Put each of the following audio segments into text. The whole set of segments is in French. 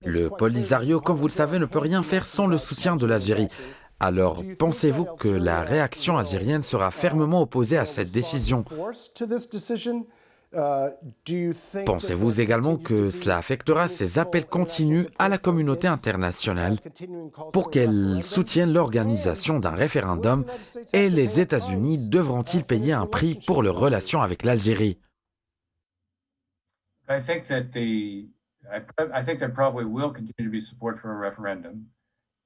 Le Polisario, comme vous le savez, ne peut rien faire sans le soutien de l'Algérie. Alors, pensez-vous que la réaction algérienne sera fermement opposée à cette décision? Pensez-vous également que cela affectera ses appels continus à la communauté internationale pour qu'elle soutienne l'organisation d'un référendum et les États-Unis devront-ils payer un prix pour leurs relations avec l'Algérie? I think that I think there probably will continue to be support for a referendum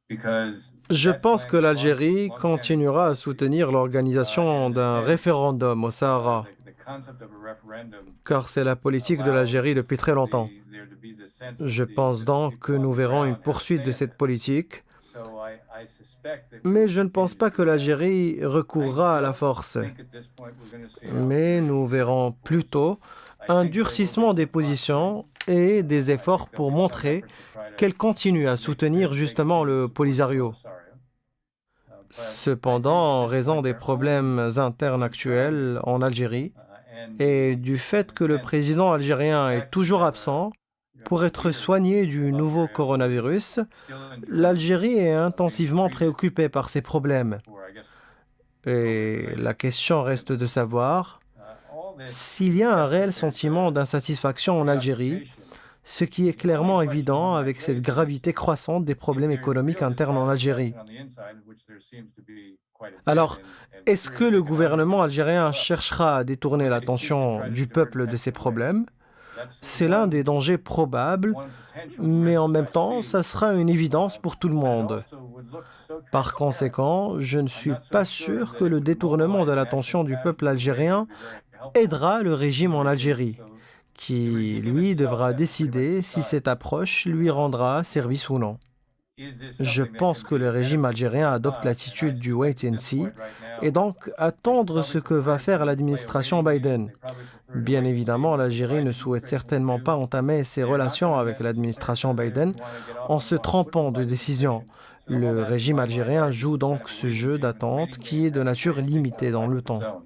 because Je that's pense que when l'Algérie long standing continuera à soutenir l'organisation in a d'un sense référendum au Sahara, the concept of a referendum car c'est la politique de l'Algérie allows depuis très longtemps. there to be the sense Je that pense the donc que people on nous the verrons une ground have a poursuite say de in cette this. politique, So I suspect that we mais will je ne pense continue to pas see que that. l'Algérie recourra à la I force, don't think at this point we're going to see mais nous verrons plutôt un durcissement des positions et des efforts pour montrer qu'elle continue à soutenir justement le Polisario. Cependant, en raison des problèmes internes actuels en Algérie et du fait que le président algérien est toujours absent pour être soigné du nouveau coronavirus, l'Algérie est intensivement préoccupée par ces problèmes. Et la question reste de savoir s'il y a un réel sentiment d'insatisfaction en Algérie, ce qui est clairement évident avec cette gravité croissante des problèmes économiques internes en Algérie. Alors, est-ce que le gouvernement algérien cherchera à détourner l'attention du peuple de ces problèmes? C'est l'un des dangers probables, mais en même temps, ça sera une évidence pour tout le monde. Par conséquent, je ne suis pas sûr que le détournement de l'attention du peuple algérien aidera le régime en Algérie, qui, lui, devra décider si cette approche lui rendra service ou non. Je pense que le régime algérien adopte l'attitude du wait and see et donc attendre ce que va faire l'administration Biden. Bien évidemment, l'Algérie ne souhaite certainement pas entamer ses relations avec l'administration Biden en se trompant de décision. Le régime algérien joue donc ce jeu d'attente qui est de nature limitée dans le temps.